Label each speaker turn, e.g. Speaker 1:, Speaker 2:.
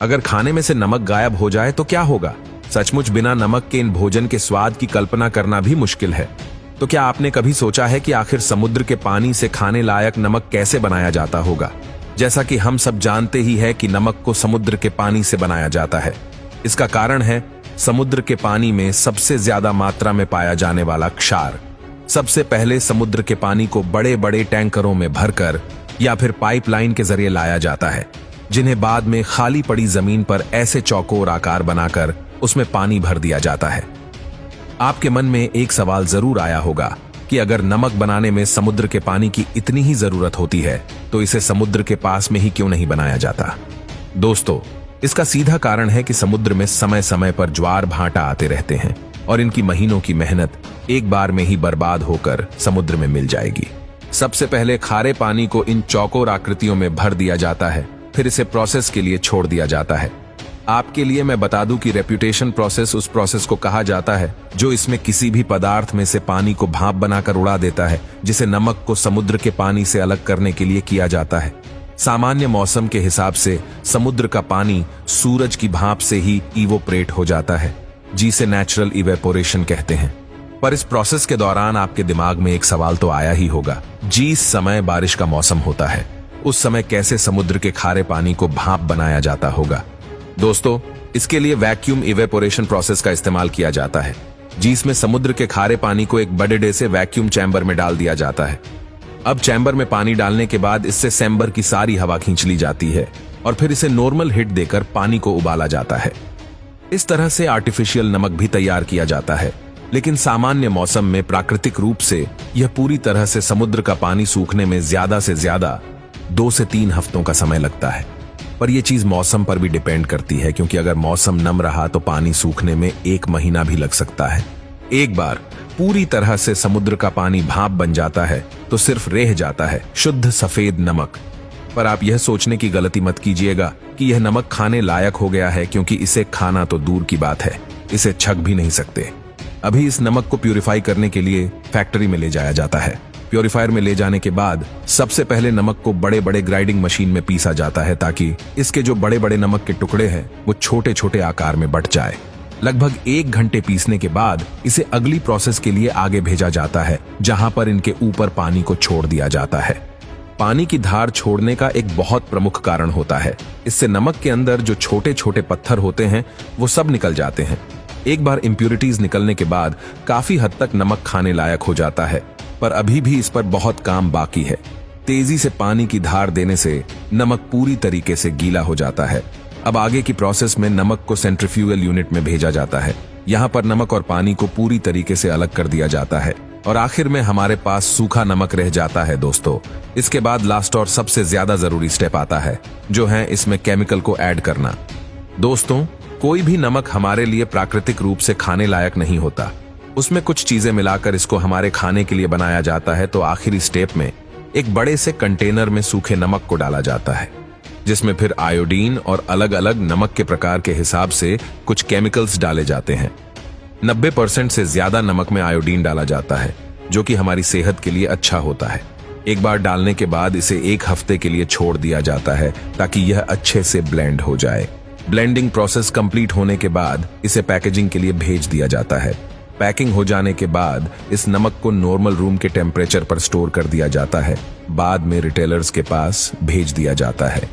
Speaker 1: अगर खाने में से नमक गायब हो जाए तो क्या होगा? सचमुच बिना नमक के इन भोजन के स्वाद की कल्पना करना भी मुश्किल है। तो क्या आपने कभी सोचा है कि आखिर समुद्र के पानी से खाने लायक नमक कैसे बनाया जाता होगा? जैसा कि हम सब जानते ही है कि नमक को समुद्र के पानी से बनाया जाता है। इसका कारण है समुद्र के पानी में सबसे ज्यादा मात्रा में पाया जाने वाला क्षार। सबसे पहले समुद्र के पानी को बड़े बड़े टैंकरों में भरकर या फिर पाइपलाइन के जरिए लाया जाता है, जिन्हें बाद में खाली पड़ी जमीन पर ऐसे चौकोर आकार बनाकर उसमें पानी भर दिया जाता है। आपके मन में एक सवाल जरूर आया होगा कि अगर नमक बनाने में समुद्र के पानी की इतनी ही जरूरत होती है तो इसे समुद्र के पास में ही क्यों नहीं बनाया जाता? दोस्तों, इसका सीधा कारण है कि समुद्र में समय समय पर ज्वार भाटा आते रहते हैं और इनकी महीनों की मेहनत एक बार में ही बर्बाद होकर समुद्र में मिल जाएगी। सबसे पहले खारे पानी को इन चौकोर आकृतियों में भर दिया जाता है, फिर इसे प्रोसेस के लिए छोड़ दिया जाता है। आपके लिए मैं बता दूं कि रेप्यूटेशन प्रोसेस उस प्रोसेस को कहा जाता है जो इसमें किसी भी पदार्थ में से पानी को भाप बनाकर उड़ा देता है, जिसे नमक को समुद्र के पानी से अलग करने के लिए किया जाता है। सामान्य मौसम के हिसाब से समुद्र का पानी सूरज की भाप से ही इवोपरेट हो जाता है, जिसे नेचुरल इवेपोरेशन कहते हैं। पर इस प्रोसेस के दौरान आपके दिमाग में एक सवाल तो आया ही होगा, जिस समय बारिश का मौसम होता है उस समय कैसे समुद्र के खारे पानी को भाप बनाया जाता होगा? दोस्तों, इसके लिए वैक्यूम इवेपोरेशन प्रोसेस का इस्तेमाल किया जाता है, जिसमें समुद्र के खारे पानी को एक बड़े से वैक्यूम चैम्बर में डाल दिया जाता है। अब चैम्बर में पानी डालने के बाद इससे चैम्बर की सारी हवा खींच ली जाती है और फिर इसे नॉर्मल हिट देकर पानी को उबाला जाता है। इस तरह से आर्टिफिशियल नमक भी तैयार किया जाता है, लेकिन सामान्य मौसम में प्राकृतिक रूप से यह पूरी तरह से समुद्र का पानी सूखने में ज्यादा से ज्यादा 2 से 3 हफ्तों का समय लगता है। पर यह चीज मौसम पर भी डिपेंड करती है, क्योंकि अगर मौसम नम रहा तो पानी सूखने में 1 महीना भी लग सकता है। एक बार पूरी तरह से समुद्र का पानी भाप बन जाता है तो सिर्फ रह जाता है शुद्ध सफेद नमक। पर आप यह सोचने की गलती मत कीजिएगा कि यह नमक खाने लायक हो गया है, क्योंकि इसे खाना तो दूर की बात है, इसे छक भी नहीं सकते। अभी इस नमक को प्यूरिफाई करने के लिए फैक्ट्री में ले जाया जाता है। प्योरीफायर में ले जाने के बाद सबसे पहले नमक को बड़े बड़े ग्राइंडिंग मशीन में पीसा जाता है, ताकि इसके जो बड़े बड़े नमक के टुकड़े हैं वो छोटे छोटे आकार में बंट जाए। लगभग 1 घंटे पीसने के बाद इसे अगली प्रोसेस के लिए आगे भेजा जाता है, जहां पर इनके ऊपर पानी को छोड़ दिया जाता है। पानी की धार छोड़ने का एक बहुत प्रमुख कारण होता है, इससे नमक के अंदर जो छोटे छोटे पत्थर होते हैं वो सब निकल जाते हैं। एक बार इम्प्यूरिटीज निकलने के बाद काफी हद तक नमक खाने लायक हो जाता है, पर अभी भी इस पर बहुत काम बाकी है। तेजी से पानी की धार देने से नमक पूरी तरीके से गीला हो जाता है। अब आगे की प्रोसेस में नमक को सेंट्रीफ्यूगल यूनिट में भेजा जाता है। यहाँ पर नमक और पानी को पूरी तरीके से अलग कर दिया जाता है और आखिर में हमारे पास सूखा नमक रह जाता है। दोस्तों, इसके बाद लास्ट और सबसे ज्यादा जरूरी स्टेप आता है, जो है इसमें केमिकल को ऐड करना। दोस्तों, कोई भी नमक हमारे लिए प्राकृतिक रूप से खाने लायक नहीं होता, उसमें कुछ चीजें मिलाकर इसको हमारे खाने के लिए बनाया जाता है। तो आखिरी स्टेप में एक बड़े से कंटेनर में सूखे नमक को डाला जाता है, जिसमें फिर आयोडीन और अलग अलग नमक के प्रकार के हिसाब से कुछ केमिकल्स डाले जाते हैं। 90% से ज्यादा नमक में आयोडीन डाला जाता है, जो कि हमारी सेहत के लिए अच्छा होता है। एक बार डालने के बाद इसे 1 हफ्ते के लिए छोड़ दिया जाता है, ताकि यह अच्छे से ब्लेंड हो जाए। ब्लेंडिंग प्रोसेस कंप्लीट होने के बाद इसे पैकेजिंग के लिए भेज दिया जाता है। पैकिंग हो जाने के बाद इस नमक को नॉर्मल रूम के टेम्परेचर पर स्टोर कर दिया जाता है, बाद में रिटेलर्स के पास भेज दिया जाता है।